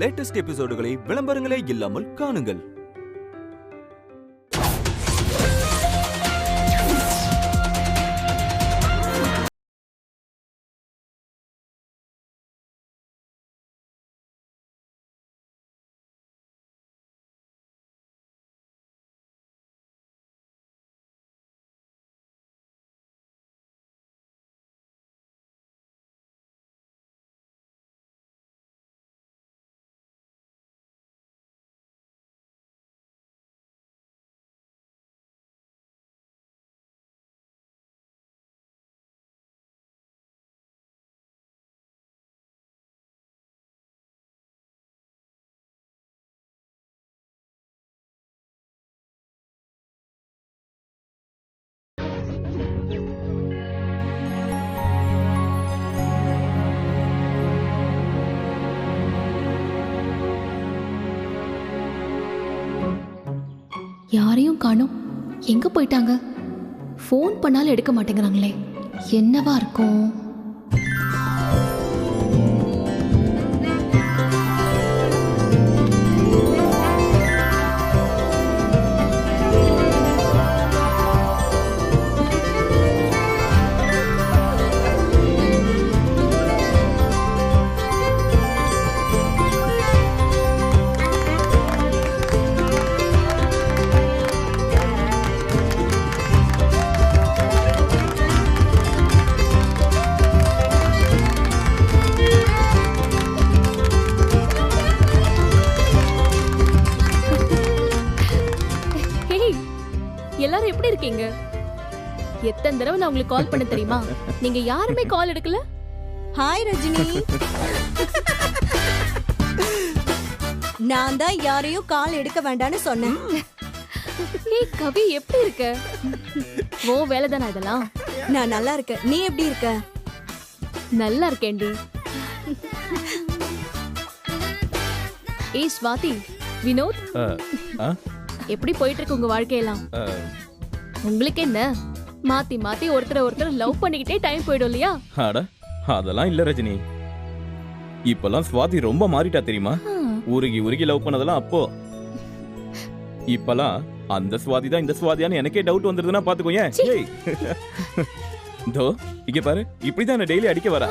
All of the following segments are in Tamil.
லேட்டஸ்ட் எபிசோடுகளை விளம்பரங்களே இல்லாமல் காணுங்கள். யாரையும் காணோம். எங்க போயிட்டாங்க? ஃபோன் பண்ணாலும் எடுக்க மாட்டேங்கிறாங்களே. என்னவா இருக்கும்? எல்லாரும் எப்படி இருக்கீங்க? எத்தனை தடவை நான் உங்களுக்கு கால் பண்ண தெரியுமா? நீங்க யாருமே கால் எடுக்கல. ஹாய் ரஜினி. நான் தான் யாரையும் கால் எடுக்க வேண்டாம்னு சொன்னேன். ஏய் கவி, எப்படி இருக்க? ஓ வேலைதானா இதெல்லாம்? நான் நல்லா இருக்கேன். நீ எப்படி இருக்க? நல்லா இருக்கேன்டி. ஏய் ஸ்வாதி, வினோத், எப்படி போயிட்டு இருக்கு உங்க வாழ்க்கையெல்லாம்? உங்களுக்கு என்ன, மாத்தி மாத்தி ஒருத்தர் லவ் பண்ணிக்கிட்டே டைம் போயிடும் இல்லையா? அட அதெல்லாம் இல்ல ரஜினி. இப்பெல்லாம் ஸ்வாதி ரொம்ப மாறிட்டா தெரியுமா? உருகி லவ் பண்ணதெல்லாம் அப்போ. இப்பெல்லாம் அந்த ஸ்வாதி தான் இந்த ஸ்வாதியான்னு எனக்கே டவுட் வந்துருதுன்னா பாத்துக்கோங்க. தோ இங்க பாரு, இப்படிதான் டெய்லி அடிக்க வரா.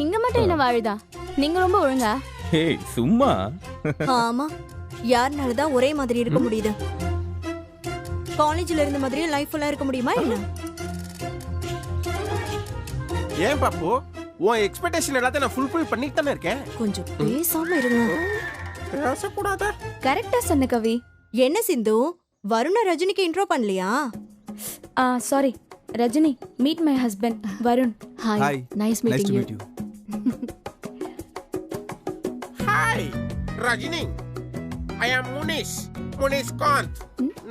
இங்க மட்டும் என்ன வாழுதா? நீங்க ரொம்ப ஒழுங்கா. ஏய் சும்மா. ஆமா, யாருனாலதான் ஒரே மாதிரி இருக்க முடியுது? காலேஜ்ல இருந்த மாதிரியே லைஃப் ஃபுல்லா இருக்க முடியுமா என்ன? ஏன் பாப்பு, உன் எக்ஸ்பெக்டேஷன் எல்லாத்தையும் நான் ஃபுல்ஃபில் பண்ணிட்டு தானே இருக்கேன். கொஞ்சம் பேசாம இருங்க. பேசக்கூடாதா? கரெக்டா சொன்ன கவி. என்ன சிந்து, வருண ரஜினிக்கு இன்ட்ரோ பண்ணலையா? Sorry Rajini, meet my husband Varun. Hi, nice meeting you. Hi Rajini, I am Munish Kant.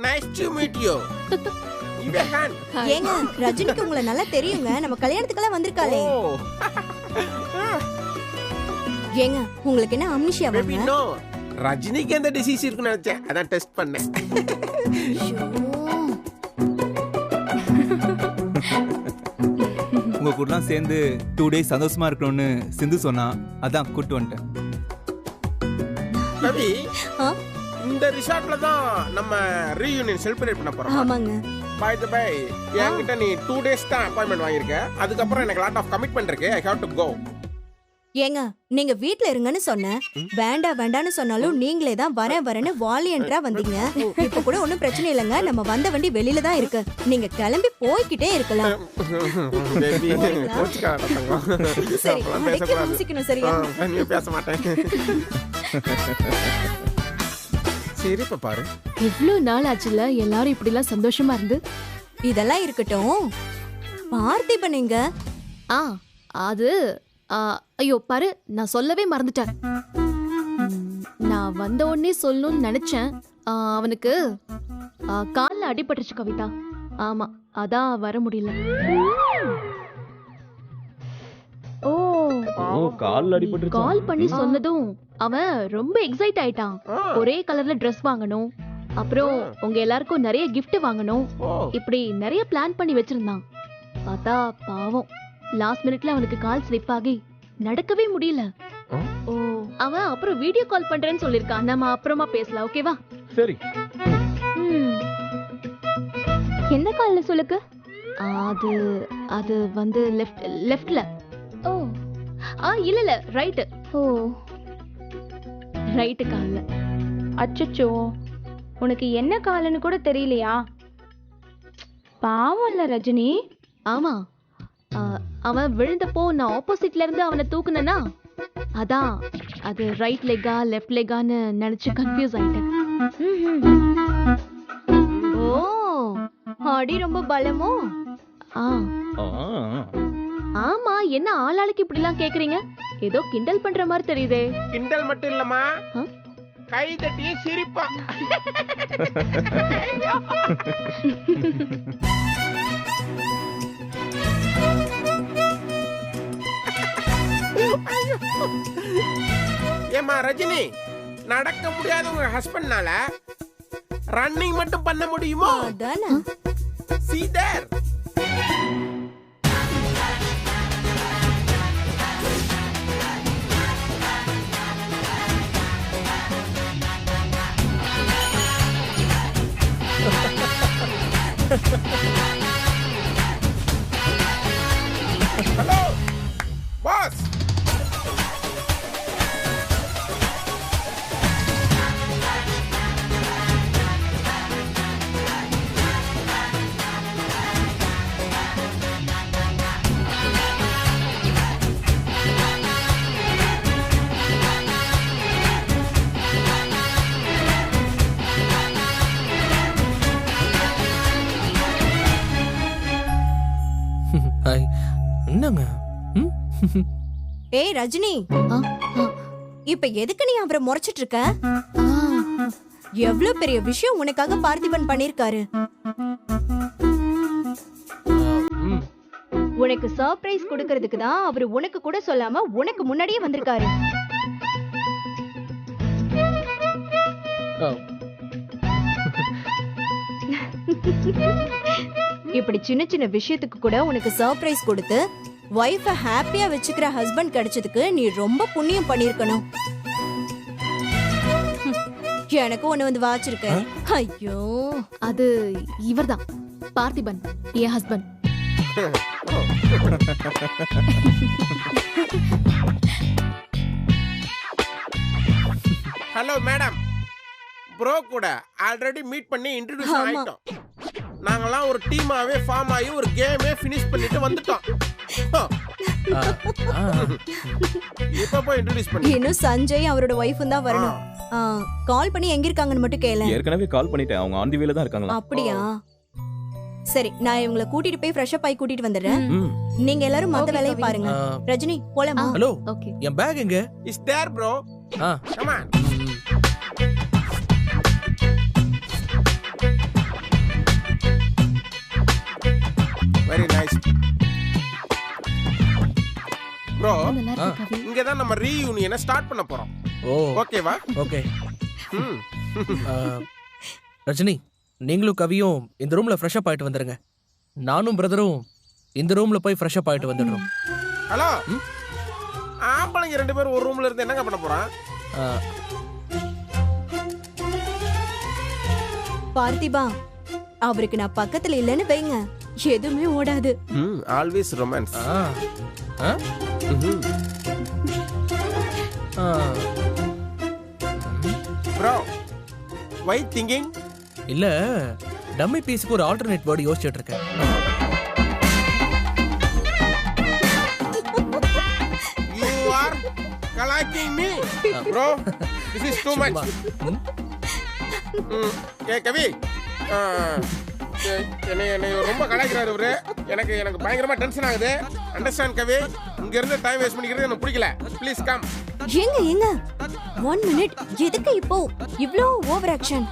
Nice to meet you. இவன் ஏங்க, ரஜினிக்கு உங்களை நல்லா தெரியுங்க. நம்ம கல்யாணத்துக்கெல்லாம் வந்திருக்காளே. ஏங்க, உங்களுக்கு என்ன அம்னிஷியா baby no, ரஜினிக்கு எந்த டிசீஸ் இருக்குன்னு நினைச்சேன், அதான் டெஸ்ட் பண்ணேன். உங்க கூடலாம் சேர்ந்து 2 days சந்தோஷமா இருக்கணும்னு சிந்து சொன்னா, அதான் கூட்டு வந்துட்டேன். ரவி, இந்த ரிசார்ட்ல தான் நம்ம ரீயூனியன் செலிப்ரேட் பண்ண போறோம். ஆமாங்க. பை தி பை, என்கிட்ட நீ 2 days தான் அப்பாயின்மெண்ட் வாங்கியிருக்க. அதுக்கப்புறம் எனக்கு லாட் ஆஃப் கமிட்மெண்ட் இருக்கு. I have to go. ஏங்க, நீங்க வீட்ல இருங்கன்னு சொன்னேன். வேண்டான்னு சொன்னாலும் நீங்களே தான் வரேன்னு வாலியன்ட்ரா வந்தீங்க. இப்ப கூட ஒண்ணும் பிரச்சனை இல்லைங்க. நம்ம வந்த வண்டி வெளியில தான் இருக்கு. நீங்க கிளம்பி போய்கிட்டே இருக்கலாம். சரி, அடக்கி வாசிக்கணும் சரியா? நீ பேச மாட்டேன். சரி பாரு, இவ்ளோ நாள் ஆச்சுல எல்லாரும் இப்படி எல்லாம் சந்தோஷமா இருந்து. இதெல்லாம் இருக்கட்டும், பார்த்திபன் எங்க? அது ஐயோ பாரு, நான் சொல்லவே மறந்துட்டேன். நான் வந்த உடனே சொல்லணும்னு நினைச்சேன். அவனுக்கு கால்ல அடிபட்டுருச்சு கவிதா. ஆமா, அதான் வர முடியல. கால் அடிபட்டுருச்சு. கால் பண்ணி சொன்னதும் அவன் ரொம்ப எக்ஸைட் ஆயிட்டான். ஒரே கலர்ல Dress வாங்கணும், அப்புறம் உங்க எல்லாருக்கும் நிறைய gift வாங்கணும், இப்படி நிறைய பிளான் பண்ணி வச்சிருந்தான். பார்த்தா பாவம் லாஸ்ட் மினிட்ல அவனுக்கு கால் ஸ்லிப் ஆகி நடக்கவே முடியல. ஓ அவன் அப்புறம் வீடியோ கால் பண்றேன்னு சொல்லிருக்கான். நம்ம அப்புறமா பேசலாம், ஓகேவா? சரி. எந்த கால்ல சொல்லுக்கு? அது அது வந்து லெஃப்ட்ல. ஓ இல்ல ரைட். ஓ ரைட் கால்ல. அச்சச்சோ, உனக்கு என்ன காலன்னு கூட தெரியலையா? பாவம் இல்ல ரஜினி. ஆமா, அவன் விழுந்தப்போ நான் ஆப்போசிட்ல இருந்து அவனை தூக்குனேனா, அதான் அது ரைட் லெக்கா லெஃப்ட் லெக்கான்னு நினைச்சு கன்ஃபியூஸ் ஆயிட்டேன். ஓ அடி ரொம்ப பலமோ? ஆமா, என்ன ஆளாளுக்கு இப்படி எல்லாம் கேக்குறீங்க? ஏதோ கிண்டல் பண்ற மாதிரி தெரியுதே. கிண்டல் மட்டும் இல்லம்மா, கை தட்டியே சிரிப்பா. ஏமா ரஜினி, நடக்க முடியாத உங்க ஹஸ்பண்ட்னால ரன்னிங் மட்டும் பண்ண முடியுமோ? அதானே. See there. Hello, boss. என்னங்க? ஏய் ரஜினி, இப்ப எதுக்கு நீ அவரை முறைச்சிட்டு இருக்க? எவ்வளவு பெரிய விஷயம் உனக்காக பார்த்திபன் பண்ணிருக்காரு. உனக்கு சர்ப்ரைஸ் கொடுக்கிறதுக்கு தான் அவரு உனக்கு கூட சொல்லாம உனக்கு முன்னாடியே வந்திருக்காரு. இப்படி சின்ன சின்ன விஷயத்துக்கு கூட உனக்கு சர்ப்ரைஸ் கொடுத்து வைஃப ஹாப்பியா வச்சுக்கிற ஹஸ்பண்ட் கிடைச்சதுக்கு நீ ரொம்ப புண்ணியம் பண்ணிருக்கணும். எனக்கு ஒண்ணு வந்து வாச்சிருக்க. ஐயோ, அது இவர்தான் பார்த்திபன், என் ஹஸ்பண்ட். ஹலோ மேடம், ப்ரோ கூட ஆல்ரெடி மீட் பண்ணி இன்ட்ரோடியூஸ் ஆயிட்டோம். நாங்கெல்லாம் ஒரு டீமாவே ஃபார்ம் ஆகி ஒரு கேமே ஃபினிஷ் பண்ணிட்டு வந்துட்டோம். இப்ப போய் இன்ட்ரோடியூஸ் பண்ணி இன்னும் சஞ்சய் அவரோட வைஃபும் தான் வரணும். கால் பண்ணி எங்க இருக்காங்கன்னு மட்டும் கேளு. ஏற்கனவே கால் பண்ணிட்டேன், அவங்க ஆன் தி வேல தான் இருக்காங்களா? அப்படியா? சரி, நான் இவங்களை கூட்டிட்டு போய் ஃப்ரெஷ் அப் ஆகி கூட்டிட்டு வந்துடுறேன். நீங்க எல்லாரும் மத்த வேலையை பாருங்க. ரஜினி போலாமா? Hello, okay. என் பேக் எங்க? Is there bro. Come on. Very nice bro. இங்க தான் நம்ம ரீயூனியனை ஸ்டார்ட் பண்ண போறோம். ஓ ஓகேவா? ஓகே. ரஜினி, நீங்களும் கவியும் இந்த ரூம்ல ஃப்ரெஷ் அப் ஆயிட்டு வந்துருங்க. நானும் பிரதரும் இந்த ரூம்ல போய் ஃப்ரெஷ் அப் ஆயிட்டு வந்துடுறோம். ஹலோ, ஆம்பளைங்க ரெண்டு பேரும் ஒரு ரூம்ல இருந்து என்னங்க பண்ண போறான்? பார்த்திபா, அவருக்கு நான் பக்கத்துல இல்லன்னு வைங்க, எதுவுமே ஓடாது. Always romance. Bro, why thinking? இல்ல, டம்மி பீஸ்க்கு ஒரு ஆல்டர்னேட் வேர்ட் யோசிச்சுட்டு இருக்கேன். You are collecting me, bro. This is too much. ஏ கவி, என்னை ரொம்ப கலாய்க்கிறாரு இவரு. எனக்கு பயங்கரமா டென்ஷன் ஆகுது. அண்டர்ஸ்டாண்ட் கவி, இங்க இருந்து டைம் வேஸ்ட் பண்ணிக்கிறது எனக்கு பிடிக்கல. Please come. ஏங்க 1 மினிட். எதுக்கு இப்போ இவ்ளோ ஓவர் ஆக்ஷன்?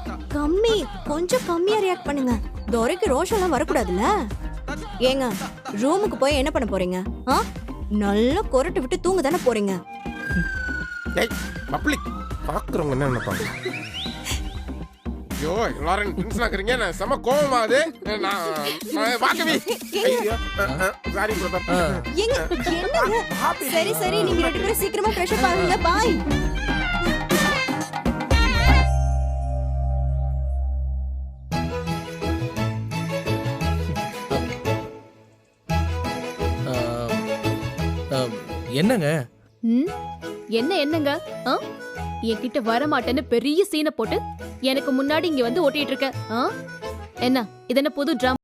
கொஞ்சம் கம்மியா ரியாக்ட் பண்ணுங்க. தோரைக்கு ரோஷம்லாம் வரக்கூடாதுல்ல. ஏங்க, ரூமுக்கு போய் என்ன பண்ண போறீங்க? நல்லா கொரட்டை விட்டு தூங்க தானே போறீங்க. ஏய் பப்ளிக் பாக்குறவங்க என்ன நினைப்பாங்க? ஐயோ, எல்லாரும் டென்ஷன் ஆக்குறீங்க. நான் செம கோவமாகுது. நான் வாக்கவி. ஐயோ, சாரி பிரதர். ஏங்க என்னங்க? சரி நீங்க ரெண்டு பேரும் சீக்கிரமா ஃப்ரெஷ் அப் ஆகுங்க. பை. என்னங்க ம் என்னங்க ஆ? என்கிட்ட வர மாட்டேன்னு பெரிய சீனை போட்டு எனக்கு முன்னாடி இங்க வந்து ஓட்டிட்டு இருக்க ஆ? என்ன இது என்ன புது ட்ராமா?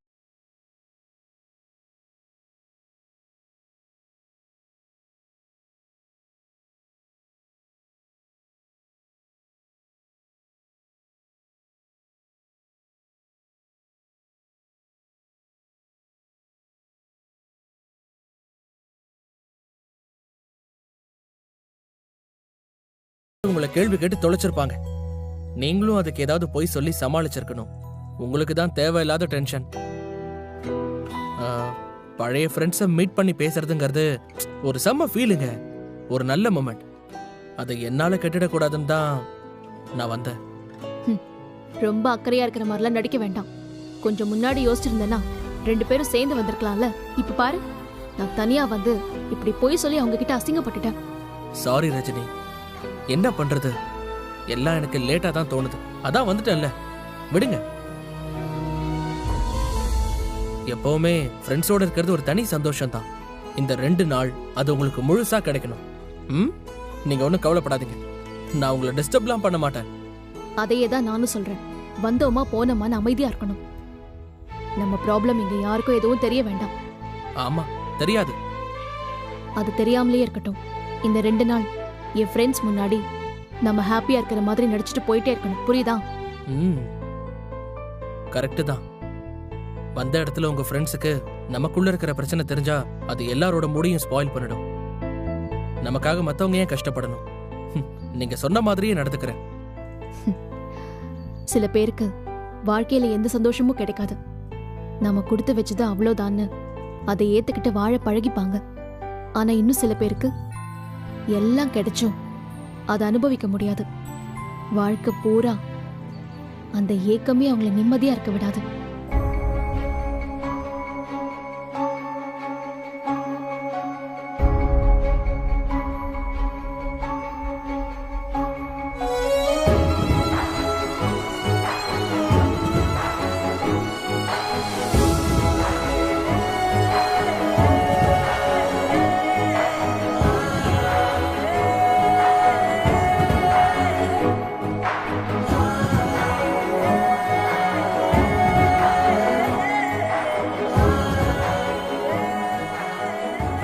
உங்களை கேள்வி கேட்டு தொலைச்சிருப்பாங்க. நீங்களும் அதுக்கு ஏதாவது போய் சொல்லி சமாளிச்சிருக்கணும். உங்களுக்கு தான் தேவையில்லாத டென்ஷன். பழைய ஃப்ரெண்ட்ஸை மீட் பண்ணி பேசுறதுங்கிறது ஒரு செம்ம ஃபீலுங்க, ஒரு நல்ல மொமெண்ட். அதை என்னால கெட்டிடக்கூடாதுன்னு தான் நான் வந்தேன். ரொம்ப அக்கறையா இருக்கிற மாதிரிலாம் நடிக்க வேண்டாம். கொஞ்சம் முன்னாடி யோசிச்சிருந்தேன்னா 2 பேரும் சேர்ந்து வந்திருக்கலாம்ல. இப்ப பாரு, நான் தனியா வந்து இப்படி போய் சொல்லி அவங்க கிட்ட அசிங்கப்பட்டுட்டேன். சாரி ரஜினி, என்ன பண்றது, எல்லாம் எனக்கு லேட்டா தான் தோணுது. அதான் வந்துட்டேன்ல, விடுங்க. எப்பவுமே ஃப்ரெண்ட்ஸோட இருக்கிறது ஒரு தனி சந்தோஷம் தான். இந்த 2 நாள் அது உங்களுக்கு முழுசா கிடைக்கணும். நீங்க ஒன்றும் கவலைப்படாதீங்க, நான் உங்களை டிஸ்டர்ப்லாம் பண்ண மாட்டேன். அதையே தான் நானும் சொல்றேன். வந்தோமா போனோமான்னு அமைதியா இருக்கணும். நம்ம ப்ராப்ளம் இங்க யாருக்கும் எதுவும் தெரிய வேண்டாம். ஆமா, தெரியாது. அது தெரியாமலே இருக்கட்டும். இந்த 2 நாள் என் ஃப்ரெண்ட்ஸ் முன்னாடி நம்ம ஹாப்பியா இருக்கிற மாதிரி நடிச்சுட்டு போயிட்டே இருக்கணும். புரியுதா? கரெக்டு தான். வந்த இடத்துல உங்க ஃப்ரெண்ட்ஸுக்கு நமக்குள்ள இருக்கிற பிரச்சனை தெரிஞ்சா அது எல்லாரோட மூடையும் ஸ்பாயில் பண்ணிடும். நமக்காக மத்தவங்க ஏன் கஷ்டப்படணும்? நீங்க சொன்ன மாதிரியே நடந்துக்கிறேன். சில பேருக்கு வாழ்க்கையில எந்த சந்தோஷமும் கிடைக்காது. நம்ம கொடுத்து வச்சது அவ்வளோதான்னு அதை ஏத்துக்கிட்டு வாழ பழகிப்பாங்க. ஆனா இன்னும் சில பேருக்கு எல்லாம் கிடைச்சும் அதை அனுபவிக்க முடியாது. வாழ்க்கை பூரா அந்த ஏக்கமே அவங்கள நிம்மதியா இருக்க விடாது.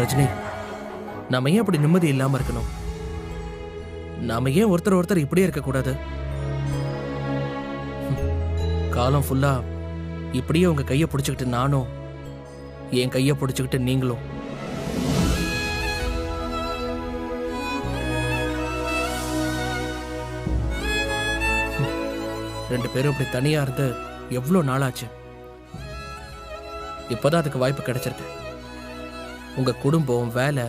ரஜினி, நாம ஏன் அப்படி நிம்மதி இல்லாம இருக்கணும்? நாம ஏன் ஒருத்தர் இப்படியே இருக்க கூடாது? காலம் ஃபுல்லா இப்படியே உங்க கையை பிடிச்சுக்கிட்டு நானும், என் கையை பிடிச்சுக்கிட்டு நீங்களும். ரெண்டு பேரும் இப்படி தனியா இருந்து எவ்வளவு நாளாச்சு. இப்பதான் அதுக்கு வாய்ப்பு கிடைச்சிருக்கு. உங்க குடும்பம், வேலை,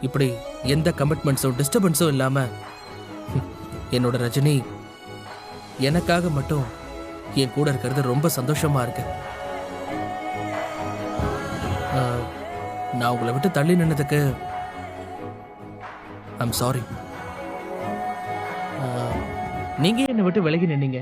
இப்படி எந்த கமிட்மெண்ட்ஸும் டிஸ்டர்பன்ஸும் இல்லாம என்னோட ரஜினி எனக்காக மட்டும் என் கூட இருக்கிறது ரொம்ப சந்தோஷமா இருக்கு. நான் உங்களை விட்டு தள்ளி நின்னதுக்கு ஐம் சாரி. நீங்க என்னை விட்டு விலகி நின்னீங்க.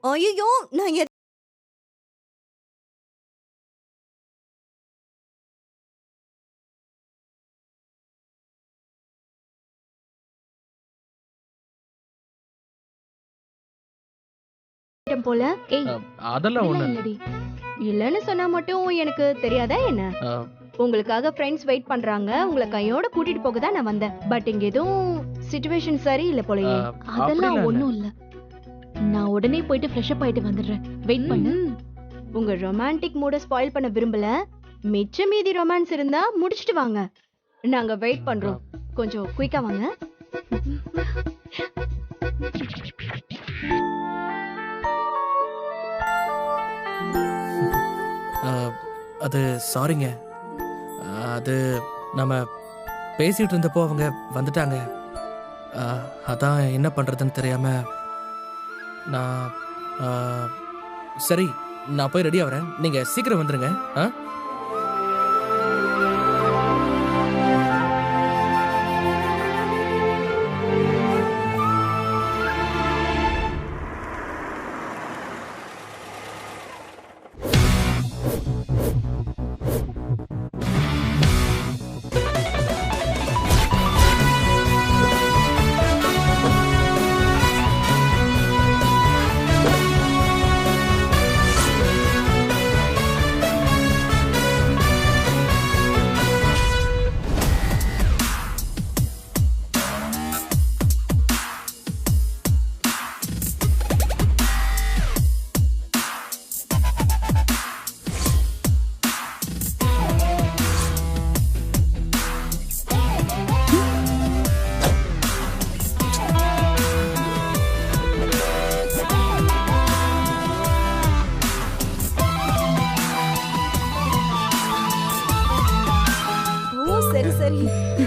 ஐயோ, நான் போல. ஏய், அதெல்லாம் ஒண்ணு இல்லடி. இல்லன்னு சொன்னா மட்டும் எனக்கு தெரியாதா என்ன? உங்களுக்காக ஃப்ரெண்ட்ஸ் வெயிட் பண்றாங்க, உங்களை கையோட கூட்டிட்டு போக தான் நான் வந்தேன். பட் இங்க எதுவும் சிச்சுவேஷன் சரியில்லை போலயே. அதெல்லாம் ஒண்ணும் இல்ல. நான் உடனே போயிட்டு ஃப்ரெஷ் அப் ஆயிட்டு வந்துடுறேன். வெயிட் பண்ணு. உங்க ரொமான்டிக் மூட ஸ்பாயில் பண்ண விரும்பல. மிச்ச மீதி ரொமான்ஸ் இருந்தா முடிச்சிட்டு வாங்க, நாங்க வெயிட் பண்றோம். கொஞ்சம் குயிக்கா வாங்க. அது சாரிங்க. அது நம்ம பேசிட்டு இருந்தப்போ அவங்க வந்துட்டாங்க. அதான் என்ன பண்றதுன்னு தெரியாம நான் சரி, நான் போய் ரெடி ஆகிறேன். நீங்க சீக்கிரம் வந்துருங்க.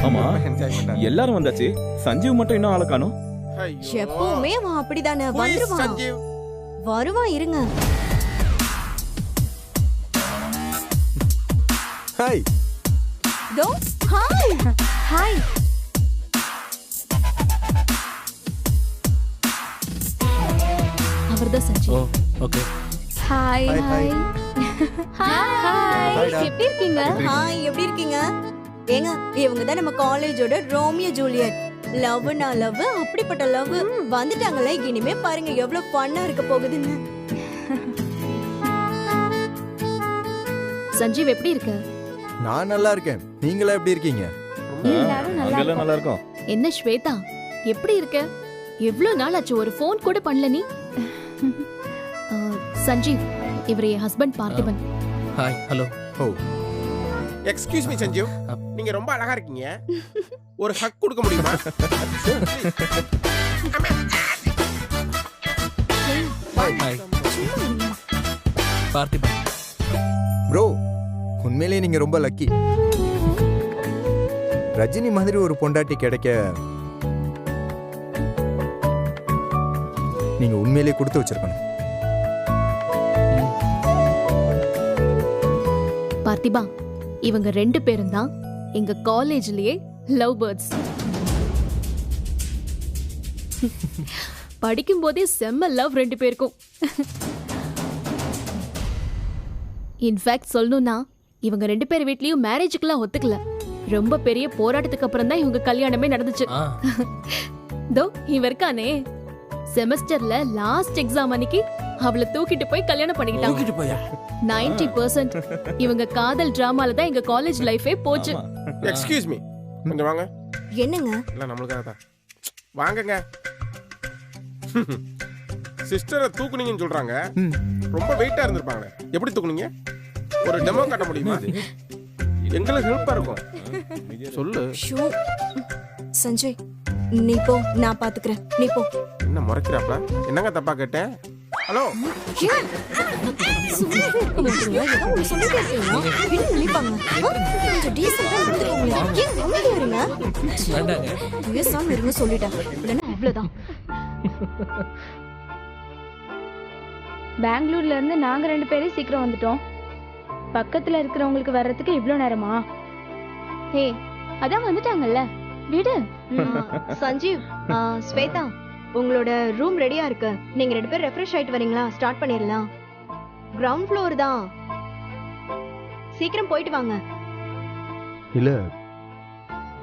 ஆமா, எல்லாரும் வந்தாச்சு. சஞ்சீவ் மட்டும் இன்னும் ஆள காணோம். எப்பவுமே அவன் அப்படிதானே, வந்துருவான். சஞ்சீவ் வருவான், இருங்க. ஹாய். தோ ஹாய். ஹாய். அவர்தான் சஞ்சீவ். ஓ ஓகே. ஹாய். ஹாய். ஹாய். எப்படி இருக்கீங்க? ஹாய், எப்படி இருக்கீங்க? ஏங்க, இவங்க தான் நம்ம காலேஜோட ரோமியோ ஜூலியட். லவ்னா லவ், அப்படிப்பட்ட லவ். வந்துட்டாங்களே, இனிமே பாருங்க எவ்வளவு ஃபன்னா இருக்க போகுதுன்னு. சஞ்சீவ் எப்படி இருக்க? நான் நல்லா இருக்கேன். நீங்களா எப்படி இருக்கீங்க? அங்கெல்லாம் நல்லா இருக்கும். என்ன ஸ்வேதா, எப்படி இருக்க? எவ்வளவு நாள் ஆச்சு, ஒரு ஃபோன் கூட பண்ணல நீ. சஞ்சீவ், இவர் என் ஹஸ்பண்ட் பார்த்திபன். ஹாய். ஹலோ. ஓ, எக்ஸ்கியூஸ் மீ சஞ்சீவ், நீங்க ரொம்ப அழகா இருக்கீங்க. ஒரு ஹக் கொடுக்க முடியுமா? ஹாய். பார்த்திபன். ப்ரோ, உண்மையிலேயே நீங்க ரொம்ப லக்கி. ரஜினி மாதிரி ஒரு பொண்டாட்டி கிடைக்க நீங்க உண்மையிலேயே கொடுத்து வச்சிருக்கணும். பார்த்திபா, இவங்க 2 பேரும் தான் எங்க காலேஜ்லயே லவ் பேர்ட்ஸ். படிக்கும் போதே செம்ம லவ் 2 பேருக்கும். இன்ஃபேக்ட் சொல்லணும்னா இவங்க 2 பேர் வீட்லயும் மேரேஜுக்குலாம் ஒத்துக்கல. ரொம்ப பெரிய போராட்டத்துக்கு அப்புறம் தான் இவங்க கல்யாணமே நடந்துச்சு. தோ இவ இருக்கானே, செமஸ்டர்ல லாஸ்ட் எக்ஸாம் அன்னைக்கு அவளை தூக்கிட்டு போய் கல்யாணம் பண்ணிக்கிட்டாங்க. 90% இவங்க காதல் டிராமால தான் எங்க காலேஜ் லைஃபே போச்சு. எக்ஸ்கியூஸ் மீ, கொஞ்சம் வாங்க. என்னங்க? இல்ல நம்மளுக்காக தான். வாங்கங்க. சிஸ்டரை தூக்குனீங்கன்னு சொல்றாங்க. ரொம்ப வெயிட்டா இருந்திருப்பாங்க. எப்படி தூக்குனீங்க? ஒரு டெமோ காட்ட முடியுமா? எங்களுக்கு ஹெல்ப்பா இருக்கும். சொல்லு. ஷோ, சஞ்சய், நீ போ, நான் பாத்துக்கிறேன். நீ போ. என்ன முறைக்கிறாப்ல? என்னங்க தப்பா கேட்டேன்? ஹலோ. பெங்களூர்ல இருந்து நாங்க 2 பேரும் சீக்கிரம் வந்துட்டோம். பக்கத்துல இருக்கிறவங்களுக்கு வர்றதுக்கு இவ்ளோ நேரமா? ஹே, அதான் வந்துட்டாங்கல்ல, விடு. சஞ்சீவ், ஸ்வேதா, உங்களோட ரூம் ரெடியா இருக்கு. நீங்க 2 பேரும் ரெஃப்ரெஷ் ஆயிட்டு வரீங்களா? ஸ்டார்ட் பண்ணிடலாம். கிரவுண்ட் ஃப்ளோர் தான், சீக்கிரம் போயிட்டு வாங்க. இல்ல,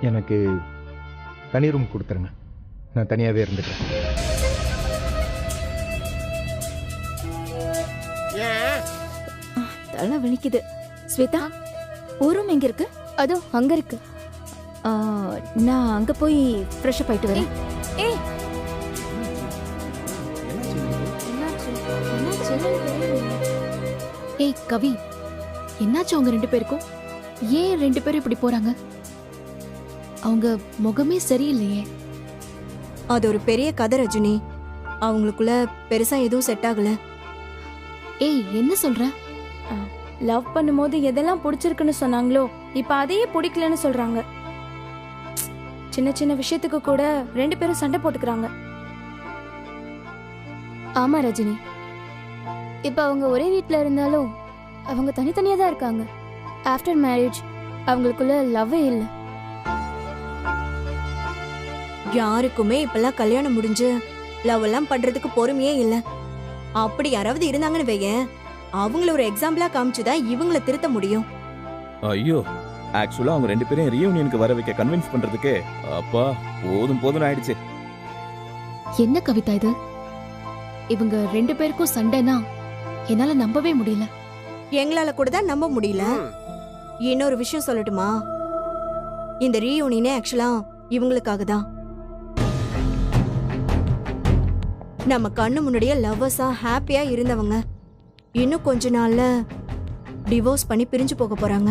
எனக்கு தனி ரூம் கொடுத்துருங்க. நான் தனியாவே இருந்துக்கிறேன். தலை வலிக்குது. ஸ்வேதா, ஒரு ரூம் எங்க இருக்கு? அதோ அங்க இருக்கு. நான் அங்க போய் ஃப்ரெஷ் அப் ஆயிட்டு வரேன். ஏய், ஏய் கவி, என்னாச்சு அவங்க 2 பேருக்கும்? ஏன் 2 பேரும் இப்படி போறாங்க? அவங்க முகமே சரியில்லையே. அது ஒரு பெரிய கதை ரஜினி. அவங்களுக்குள்ள பெருசா எதுவும் செட் ஆகல. ஏய் என்ன சொல்ற? லவ் பண்ணும்போது எதெல்லாம் பிடிச்சிருக்குன்னு சொன்னாங்களோ இப்ப அதையே பிடிக்கலன்னு சொல்றாங்க. சின்ன சின்ன விஷயத்துக்கு கூட 2 பேரும் சண்டை போட்டுக்கிறாங்க. ஆமா ரஜினி, இப்ப அவங்க ஒரே வீட்ல இருந்தாலும் அவங்க தனித்தனியா தான் இருக்காங்க. ஆஃப்டர் மேரேஜ் அவங்களுக்குள்ள லவ்வே இல்லை. யாருக்குமே இப்பெல்லாம் கல்யாணம் முடிஞ்சு லவ் எல்லாம் பண்றதுக்கு பொறுமையே இல்ல. அப்படி யாராவது இருந்தாங்கன்னு வையேன், அவங்கள ஒரு எக்ஸாம்பிளா காமிச்சுதான் இவங்கள திருத்த முடியும். ஐயோ, ஆக்சுவலா அவங்க 2 பேரும் ரீயூனியனுக்கு வர வைக்க கன்வின்ஸ் பண்றதுக்கு அப்பா போதும் போதும் ஆயிடுச்சு. என்ன கவிதா இது? இவங்க 2 பேருக்கும் சண்டைனா என்னால நம்பவே முடியல. எங்களால கூட தான் நம்ப முடியல. இன்னொரு விஷயம் சொல்லட்டுமா? இந்த ரீயூனியனே ஆக்சுவலா இவங்களுக்காக தான். நம்ம கண்ணு முன்னாடியே லவ்வர்ஸா ஹாப்பியா இருந்தவங்க இன்னும் கொஞ்ச நாள்ல டிவோர்ஸ் பண்ணி பிரிஞ்சு போக போறாங்க.